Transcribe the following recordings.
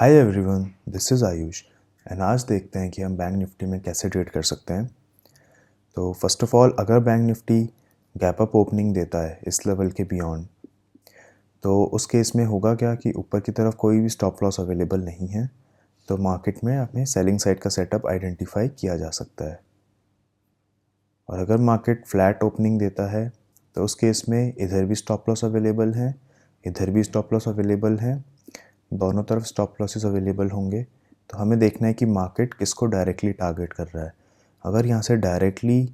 Hi everyone, this is Ayush and आज देखते हैं कि हम बैंक निफ्टी में कैसे ट्रेड कर सकते हैं। तो फर्स्ट ऑफ ऑल, अगर bank Nifty gap up opening देता है इस लेवल के बियॉन्ड, तो उस केस में होगा क्या कि ऊपर की तरफ कोई भी स्टॉप लॉस अवेलेबल नहीं है, तो मार्केट में अपने सेलिंग साइड का सेटअप आइडेंटिफाई किया जा सकता है। और अगर मार्केट फ्लैट ओपनिंग देता है तो उस केस में इधर भी स्टॉप लॉस अवेलेबल है, इधर भी स्टॉप लॉस अवेलेबल है, दोनों तरफ स्टॉप लॉसेस अवेलेबल होंगे। तो हमें देखना है कि मार्केट किसको डायरेक्टली टारगेट कर रहा है। अगर यहाँ से डायरेक्टली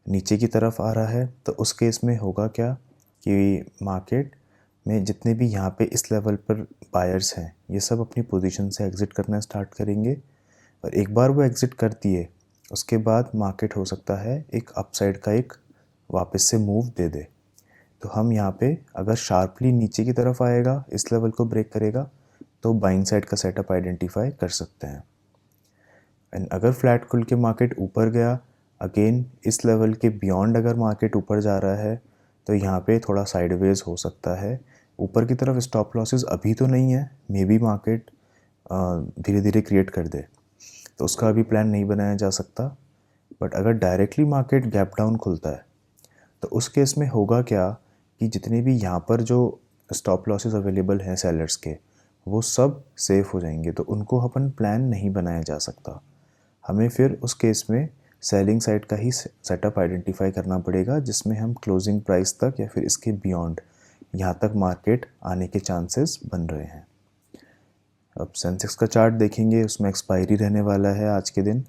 नीचे की तरफ आ रहा है तो उस केस में होगा क्या कि मार्केट में जितने भी यहाँ पे इस लेवल पर बायर्स हैं, ये सब अपनी पोजीशन से एग्ज़िट करना स्टार्ट करेंगे। और एक बार वो एग्ज़िट कर दिए उसके बाद मार्केट हो सकता है एक अपसाइड का एक वापस से मूव दे दे। तो हम यहाँ पे अगर शार्पली नीचे की तरफ आएगा, इस लेवल को ब्रेक करेगा, तो बाइंग साइड का सेटअप आइडेंटिफाई कर सकते हैं। एंड अगर फ्लैट खुल के मार्केट ऊपर गया, अगेन इस लेवल के बियॉन्ड अगर मार्केट ऊपर जा रहा है तो यहाँ पे थोड़ा साइडवेज हो सकता है। ऊपर की तरफ स्टॉप लॉसेस अभी तो नहीं है, मे बी मार्केट धीरे धीरे क्रिएट कर दे, तो उसका अभी प्लान नहीं बनाया जा सकता। बट अगर डायरेक्टली मार्केट गैप डाउन खुलता है तो उस केस में होगा क्या कि जितने भी यहाँ पर जो स्टॉप लॉसेस अवेलेबल हैं सेलर्स के, वो सब सेफ हो जाएंगे, तो उनको अपन प्लान नहीं बनाया जा सकता। हमें फिर उस केस में सेलिंग साइड का ही सेटअप आइडेंटिफाई करना पड़ेगा, जिसमें हम क्लोजिंग प्राइस तक या फिर इसके बियॉन्ड यहाँ तक मार्केट आने के चांसेस बन रहे हैं। अब सेंसेक्स का चार्ट देखेंगे, उसमें एक्सपायरी रहने वाला है आज के दिन।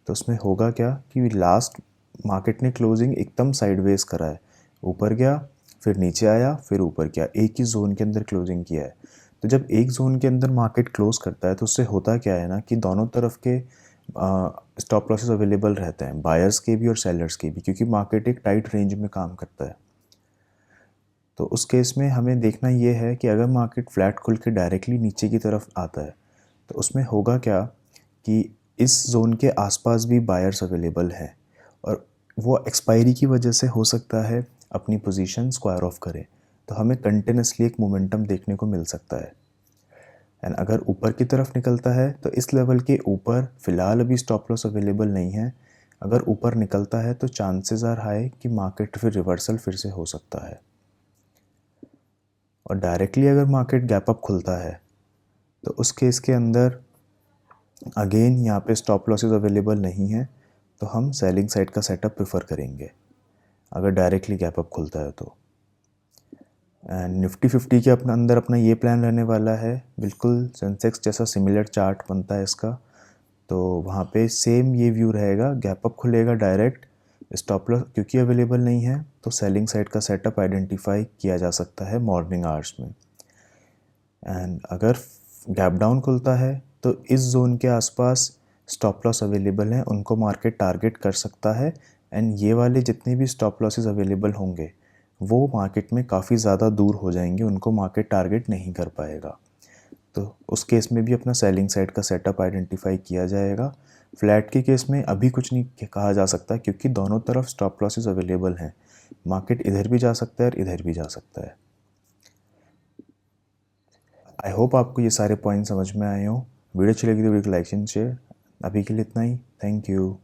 तो उसमें होगा क्या कि लास्ट मार्केट ने क्लोजिंग एकदम साइडवेज करा है, ऊपर गया फिर नीचे आया फिर ऊपर गया, एक ही जोन के अंदर क्लोजिंग किया है। तो जब एक जोन के अंदर मार्केट क्लोज करता है तो उससे होता क्या है ना कि दोनों तरफ के स्टॉप लॉसेस अवेलेबल रहते हैं, बायर्स के भी और सेलर्स के भी, क्योंकि मार्केट एक टाइट रेंज में काम करता है। तो उस केस में हमें देखना ये है कि अगर मार्केट फ्लैट खुल के डायरेक्टली नीचे की तरफ आता है तो उसमें होगा क्या कि इस जोन के आसपास भी बायर्स अवेलेबल हैं और वो एक्सपायरी की वजह से हो सकता है अपनी पोजीशन स्क्वायर ऑफ करे, तो हमें कंटिन्यूसली एक मोमेंटम देखने को मिल सकता है। एंड अगर ऊपर की तरफ निकलता है तो इस लेवल के ऊपर फ़िलहाल अभी स्टॉप लॉस अवेलेबल नहीं है। अगर ऊपर निकलता है तो चांसेस आर हाई कि मार्केट फिर रिवर्सल फिर से हो सकता है। और डायरेक्टली अगर मार्केट गैप अप खुलता है तो उस केस के अंदर अगेन यहाँ पे स्टॉप लॉसेस अवेलेबल नहीं है, तो हम सेलिंग साइड का सेटअप प्रेफर करेंगे अगर डायरेक्टली गैप अप खुलता है तो। एंड निफ्टी 50 के अपना अंदर अपना ये प्लान रहने वाला है, बिल्कुल सेंसेक्स जैसा सिमिलर चार्ट बनता है इसका। तो वहाँ पे सेम ये व्यू रहेगा, गैप अप खुलेगा डायरेक्ट, स्टॉप लॉस क्योंकि अवेलेबल नहीं है तो सेलिंग साइड का सेटअप आइडेंटिफाई किया जा सकता है मॉर्निंग आवर्स में। एंड अगर गैप डाउन खुलता है तो इस जोन के आसपास स्टॉप लॉस अवेलेबल हैं, उनको मार्केट टारगेट कर सकता है। एंड ये वाले जितने भी स्टॉप लॉसेस अवेलेबल होंगे वो मार्केट में काफ़ी ज़्यादा दूर हो जाएंगे, उनको मार्केट टारगेट नहीं कर पाएगा। तो उस केस में भी अपना सेलिंग साइड का सेटअप आइडेंटिफाई किया जाएगा। फ्लैट के केस में अभी कुछ नहीं कहा जा सकता क्योंकि दोनों तरफ स्टॉप लॉसेस अवेलेबल हैं, मार्केट इधर भी जा सकता है और इधर भी जा सकता है। आई होप आपको ये सारे पॉइंट समझ में आए हों। वीडियो अच्छी लगी तो वीडियो को लाइक एंड शेयर। अभी के लिए इतना ही, थैंक यू।